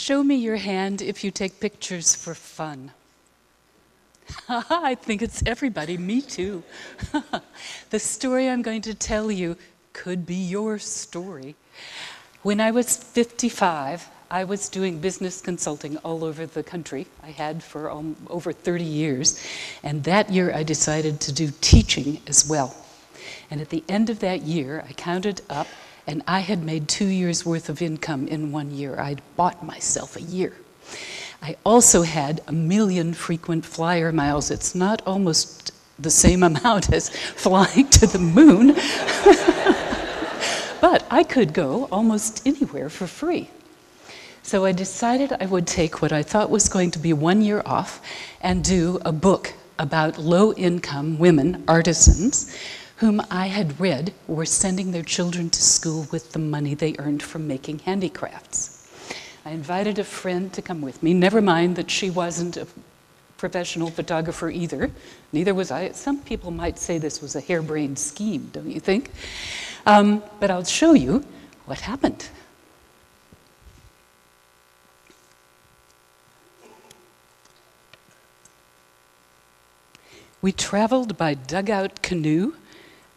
Show me your hand if you take pictures for fun. I think it's everybody, me too. The story I'm going to tell you could be your story. When I was 55, I was doing business consulting all over the country. I had for over 30 years. And that year I decided to do teaching as well. And at the end of that year, I counted up, and I had made 2 years' worth of income in 1 year. I'd bought myself a year. I also had 1 million frequent flyer miles. It's not almost the same amount as flying to the moon. But I could go almost anywhere for free. So I decided I would take what I thought was going to be 1 year off and do a book about low-income women, artisans, whom I had read were sending their children to school with the money they earned from making handicrafts. I invited a friend to come with me, never mind that she wasn't a professional photographer either. Neither was I. Some people might say this was a harebrained scheme, don't you think? But I'll show you what happened. We traveled by dugout canoe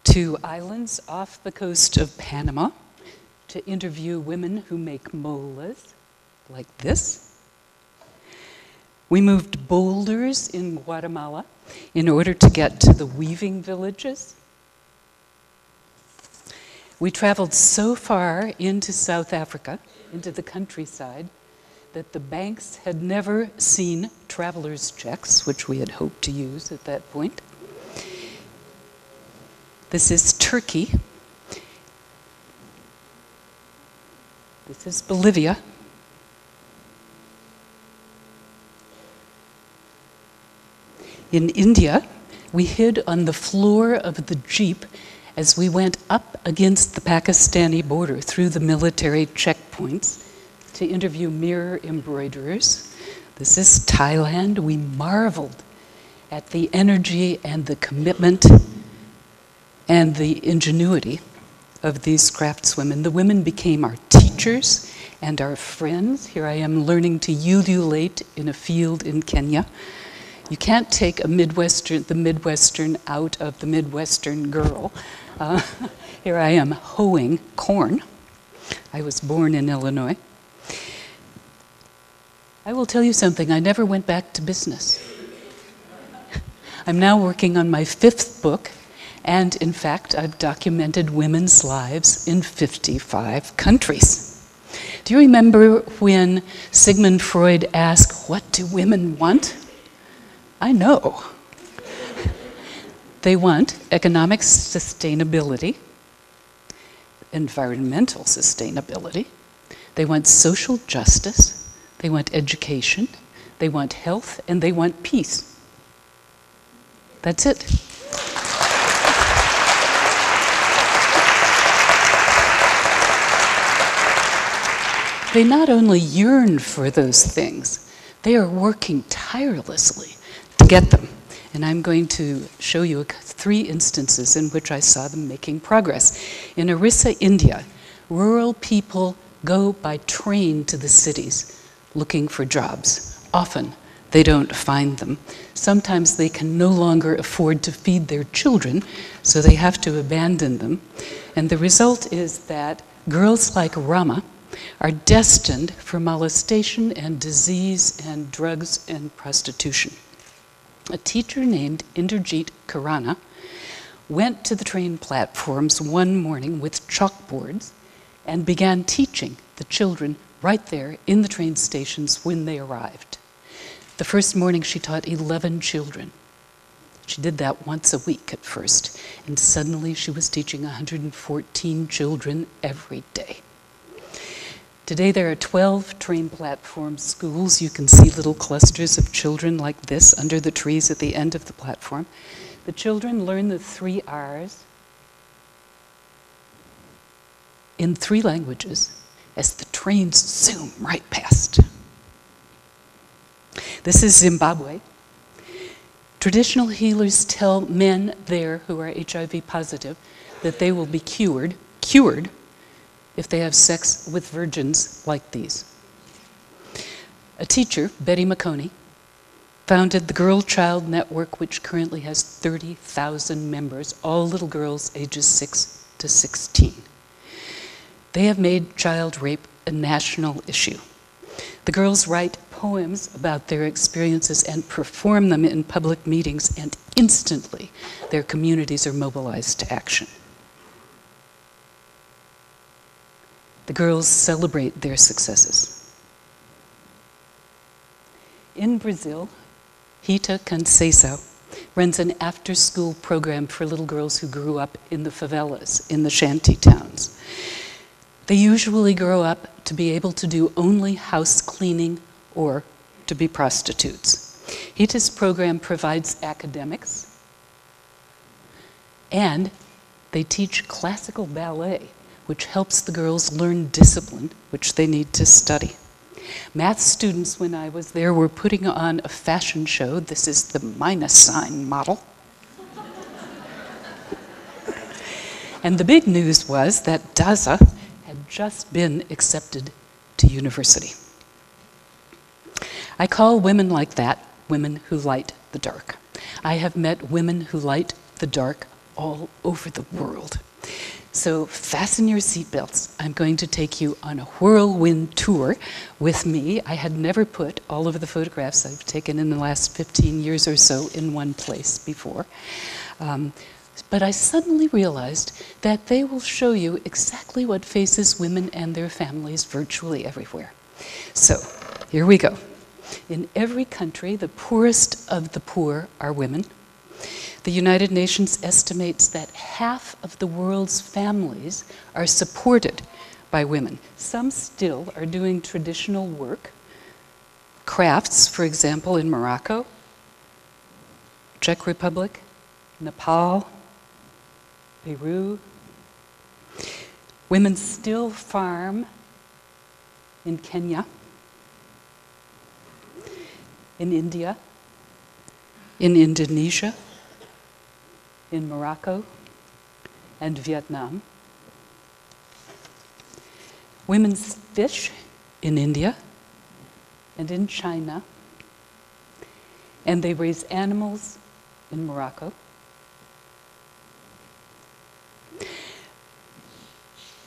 to islands off the coast of Panama to interview women who make molas, like this. We moved boulders in Guatemala in order to get to the weaving villages. We traveled so far into South Africa, into the countryside, that the banks had never seen traveler's checks, which we had hoped to use at that point. This is Turkey. This is Bolivia. In India, we hid on the floor of the jeep as we went up against the Pakistani border through the military checkpoints to interview mirror embroiderers. This is Thailand. We marveled at the energy and the commitment and the ingenuity of these craftswomen. The women became our teachers and our friends. Here I am learning to ululate in a field in Kenya. You can't take the Midwestern out of the Midwestern girl. Here I am hoeing corn. I was born in Illinois. I will tell you something, I never went back to business. I'm now working on my 5th book, and in fact, I've documented women's lives in 55 countries. Do you remember when Sigmund Freud asked, "What do women want?" I know. They want economic sustainability, environmental sustainability, they want social justice, they want education, they want health, and they want peace. That's it. They not only yearn for those things, they are working tirelessly to get them. And I'm going to show you 3 instances in which I saw them making progress. In Orissa, India, rural people go by train to the cities looking for jobs. Often, they don't find them. Sometimes they can no longer afford to feed their children, so they have to abandon them. And the result is that girls like Rama are destined for molestation and disease and drugs and prostitution. A teacher named Inderjeet Khurana went to the train platforms one morning with chalkboards and began teaching the children right there in the train stations when they arrived. The first morning she taught 11 children. She did that once a week at first, and suddenly she was teaching 114 children every day. Today there are 12 train platform schools. You can see little clusters of children like this under the trees at the end of the platform. The children learn the 3 R's in 3 languages as the trains zoom right past. This is Zimbabwe. Traditional healers tell men there who are HIV positive that they will be cured if they have sex with virgins like these. A teacher, Betty McConey, founded the Girl Child Network, which currently has 30,000 members, all little girls ages 6 to 16. They have made child rape a national issue. The girls write poems about their experiences and perform them in public meetings, and instantly their communities are mobilized to action. The girls celebrate their successes. In Brazil, Rita Conceição runs an after-school program for little girls who grew up in the favelas, in the shanty towns. They usually grow up to be able to do only house cleaning or to be prostitutes. Rita's program provides academics, and they teach classical ballet, which helps the girls learn discipline, which they need to study. Math students, when I was there, were putting on a fashion show. This is the minus sign model. And the big news was that Daza had just been accepted to university. I call women like that women who light the dark. I have met women who light the dark all over the world. So fasten your seatbelts. I'm going to take you on a whirlwind tour with me. I had never put all of the photographs I've taken in the last 15 years or so in one place before. But I suddenly realized that they will show you exactly what faces women and their families virtually everywhere. So here we go. In every country, the poorest of the poor are women. The United Nations estimates that half of the world's families are supported by women. Some still are doing traditional work, crafts, for example, in Morocco, Czech Republic, Nepal, Peru. Women still farm in Kenya, in India, in Indonesia, in Morocco, and Vietnam. Women fish in India and in China, and they raise animals in Morocco.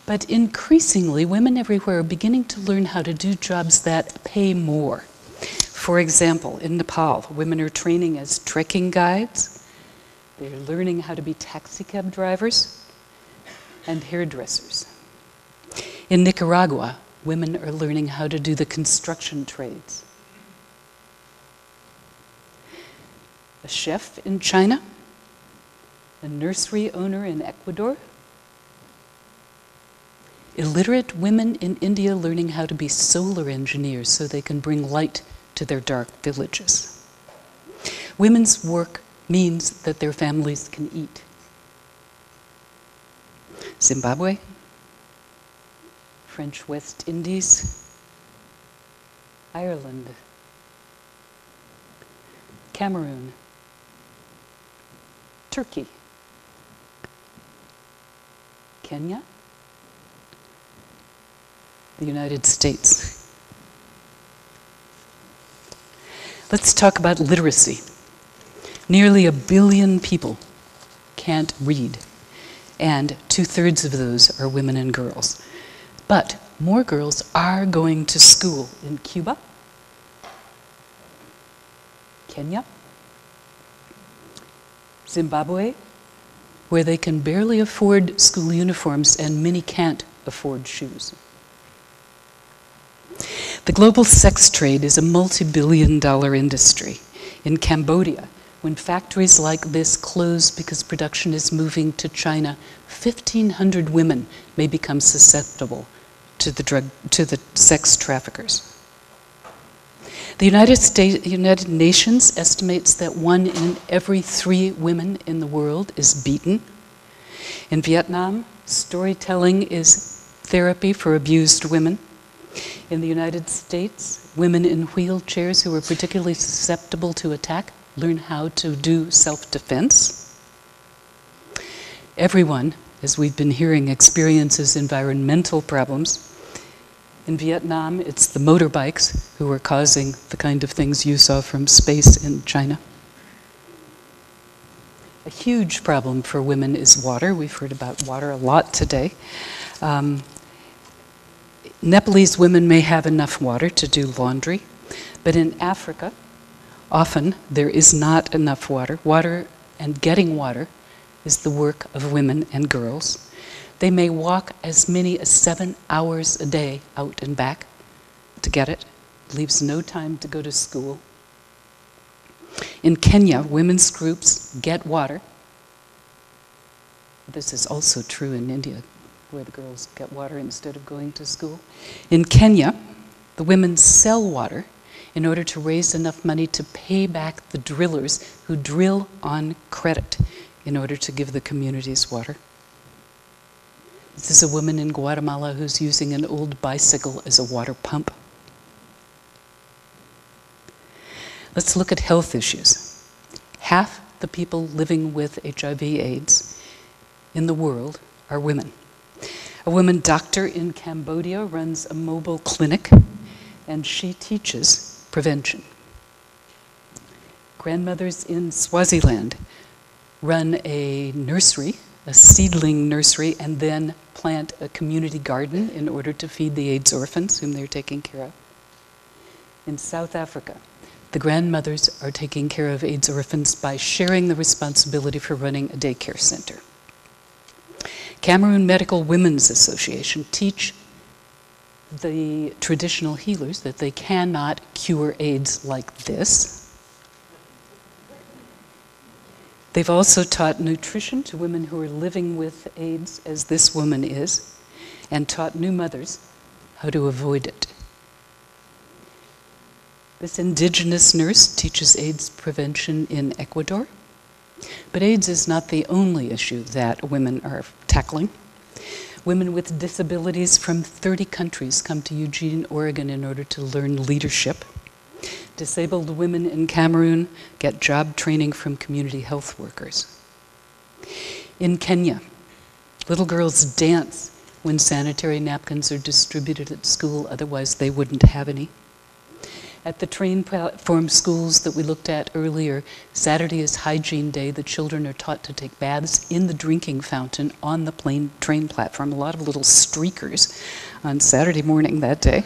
But increasingly, women everywhere are beginning to learn how to do jobs that pay more. For example, in Nepal, women are training as trekking guides. They're learning how to be taxi cab drivers and hairdressers. In Nicaragua, women are learning how to do the construction trades. A chef in China, a nursery owner in Ecuador, illiterate women in India learning how to be solar engineers so they can bring light to their dark villages. Women's work means that their families can eat. Zimbabwe, French West Indies, Ireland, Cameroon, Turkey, Kenya, the United States. Let's talk about literacy. Nearly 1 billion people can't read, and 2/3 of those are women and girls. But more girls are going to school in Cuba, Kenya, Zimbabwe, where they can barely afford school uniforms and many can't afford shoes. The global sex trade is a multi-billion-dollar industry. In Cambodia, when factories like this close because production is moving to China, 1,500 women may become susceptible to the sex traffickers. The United Nations estimates that 1 in every 3 women in the world is beaten. In Vietnam, storytelling is therapy for abused women. In the United States, women in wheelchairs who are particularly susceptible to attack learn how to do self-defense. Everyone, as we've been hearing, experiences environmental problems. In Vietnam, it's the motorbikes who are causing the kind of things you saw from space in China. A huge problem for women is water. We've heard about water a lot today. Nepalese women may have enough water to do laundry, but in Africa, often there is not enough water. Water and getting water is the work of women and girls. They may walk as many as 7 hours a day out and back to get it. Leaves no time to go to school. In Kenya, women's groups get water. This is also true in India, where the girls get water instead of going to school. In Kenya, the women sell water in order to raise enough money to pay back the drillers who drill on credit in order to give the communities water. This is a woman in Guatemala who's using an old bicycle as a water pump. Let's look at health issues. Half the people living with HIV/AIDS in the world are women. A woman doctor in Cambodia runs a mobile clinic, and she teaches prevention. Grandmothers in Swaziland run a nursery, a seedling nursery, and then plant a community garden in order to feed the AIDS orphans whom they're taking care of. In South Africa, the grandmothers are taking care of AIDS orphans by sharing the responsibility for running a daycare center. Cameroon Medical Women's Association teach the traditional healers that they cannot cure AIDS like this. They've also taught nutrition to women who are living with AIDS, as this woman is, and taught new mothers how to avoid it. This indigenous nurse teaches AIDS prevention in Ecuador. But AIDS is not the only issue that women are tackling. Women with disabilities from 30 countries come to Eugene, Oregon in order to learn leadership. Disabled women in Cameroon get job training from community health workers. In Kenya, little girls dance when sanitary napkins are distributed at school, otherwise they wouldn't have any. At the train platform schools that we looked at earlier, Saturday is hygiene day. The children are taught to take baths in the drinking fountain on the train platform. A lot of little streakers on Saturday morning that day.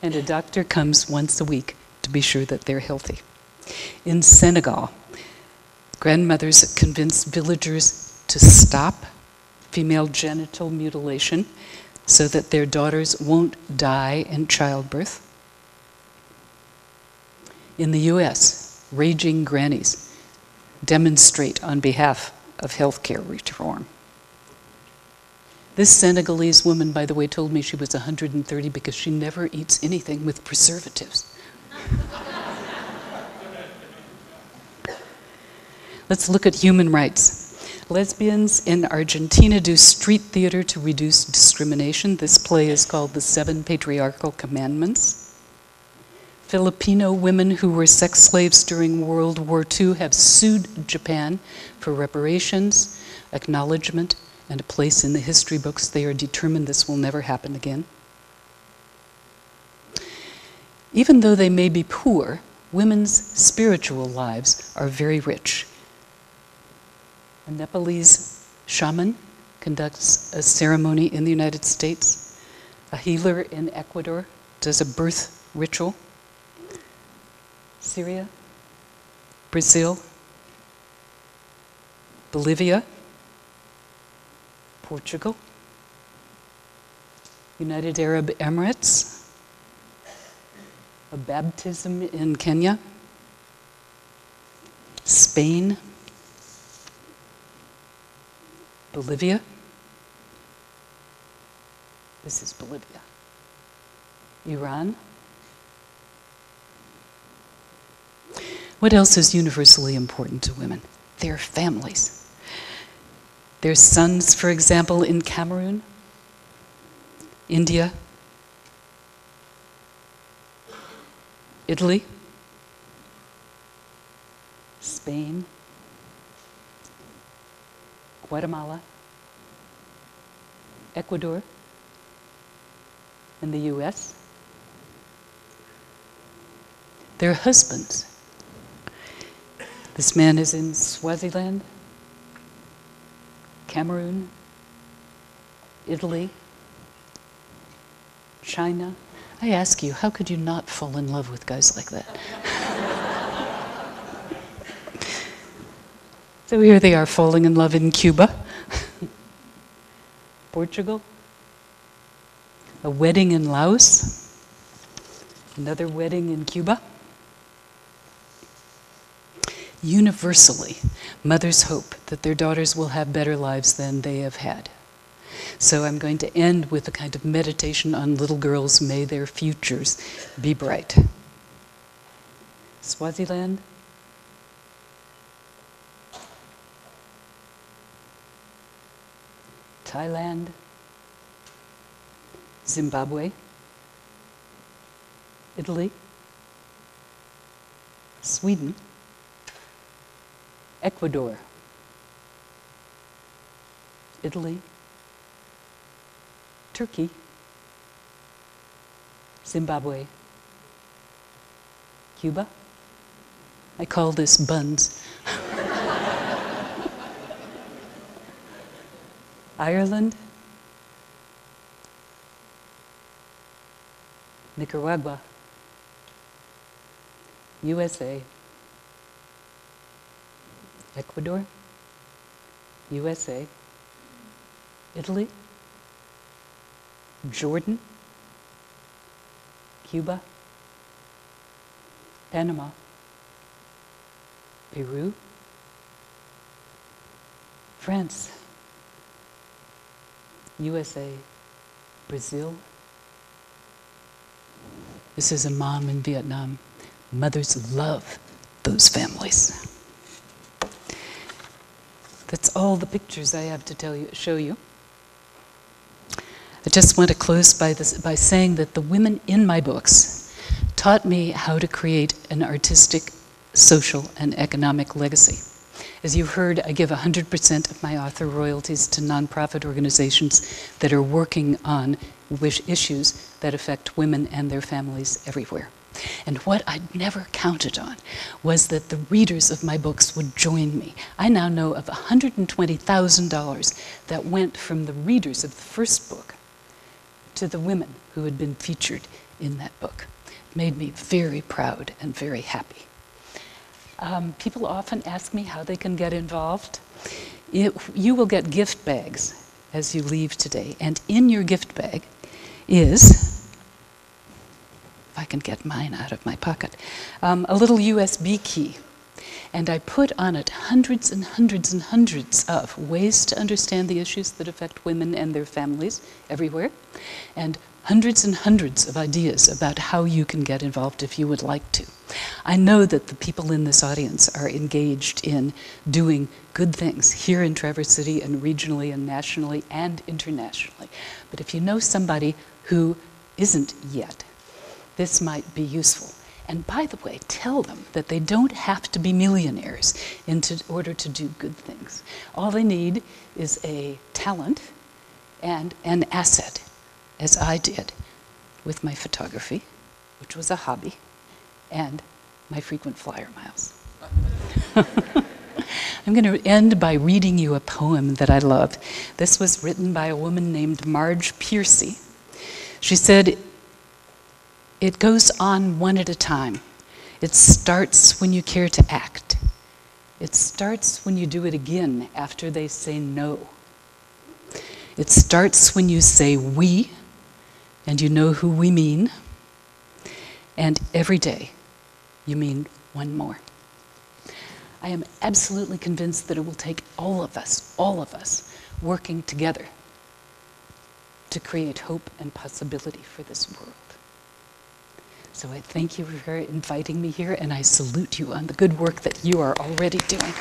And a doctor comes once a week to be sure that they're healthy. In Senegal, grandmothers convince villagers to stop female genital mutilation so that their daughters won't die in childbirth. In the US, raging grannies demonstrate on behalf of healthcare reform. This Senegalese woman, by the way, told me she was 130 because she never eats anything with preservatives. Let's look at human rights. Lesbians in Argentina do street theater to reduce discrimination. This play is called The Seven Patriarchal Commandments. Filipino women who were sex slaves during World War II have sued Japan for reparations, acknowledgement, and a place in the history books. They are determined this will never happen again. Even though they may be poor, women's spiritual lives are very rich. A Nepalese shaman conducts a ceremony in the United States. A healer in Ecuador does a birth ritual. Syria, Brazil, Bolivia, Portugal, United Arab Emirates, a baptism in Kenya, Spain, Bolivia. This is Bolivia. Iran. What else is universally important to women? Their families. Their sons, for example, in Cameroon, India, Italy, Spain, Guatemala, Ecuador, in the US. Their husbands. This man is in Swaziland, Cameroon, Italy, China. I ask you, how could you not fall in love with guys like that? So here they are falling in love in Cuba, Portugal, a wedding in Laos, another wedding in Cuba. Universally, mothers hope that their daughters will have better lives than they have had. So I'm going to end with a kind of meditation on little girls. May their futures be bright. Swaziland, Thailand, Zimbabwe, Italy, Sweden, Ecuador, Italy, Turkey, Zimbabwe, Cuba. I call this buns. Ireland, Nicaragua, USA, Ecuador, USA, Italy, Jordan, Cuba, Panama, Peru, France, USA, Brazil. This is a mom in Vietnam. Mothers love those families. That's all the pictures I have to show you. I just want to close by saying that the women in my books taught me how to create an artistic, social, and economic legacy. As you heard, I give 100% of my author royalties to nonprofit organizations that are working on issues that affect women and their families everywhere. And what I'd never counted on was that the readers of my books would join me. I now know of $120,000 that went from the readers of the first book to the women who had been featured in that book. It made me very proud and very happy. People often ask me how they can get involved. You will get gift bags as you leave today, and in your gift bag is, if I can get mine out of my pocket, a little USB key. And I put on it hundreds and hundreds and hundreds of ways to understand the issues that affect women and their families everywhere, and hundreds and hundreds of ideas about how you can get involved if you would like to. I know that the people in this audience are engaged in doing good things here in Traverse City and regionally and nationally and internationally. But if you know somebody who isn't yet, this might be useful. And by the way, tell them that they don't have to be millionaires in order to do good things. All they need is a talent and an asset, as I did with my photography, which was a hobby, and my frequent flyer miles. I'm going to end by reading you a poem that I love. This was written by a woman named Marge Piercy. She said, "It goes on one at a time. It starts when you care to act. It starts when you do it again after they say no. It starts when you say we, and you know who we mean. And every day, you mean one more." I am absolutely convinced that it will take all of us, working together to create hope and possibility for this world. So I thank you for inviting me here, and I salute you on the good work that you are already doing.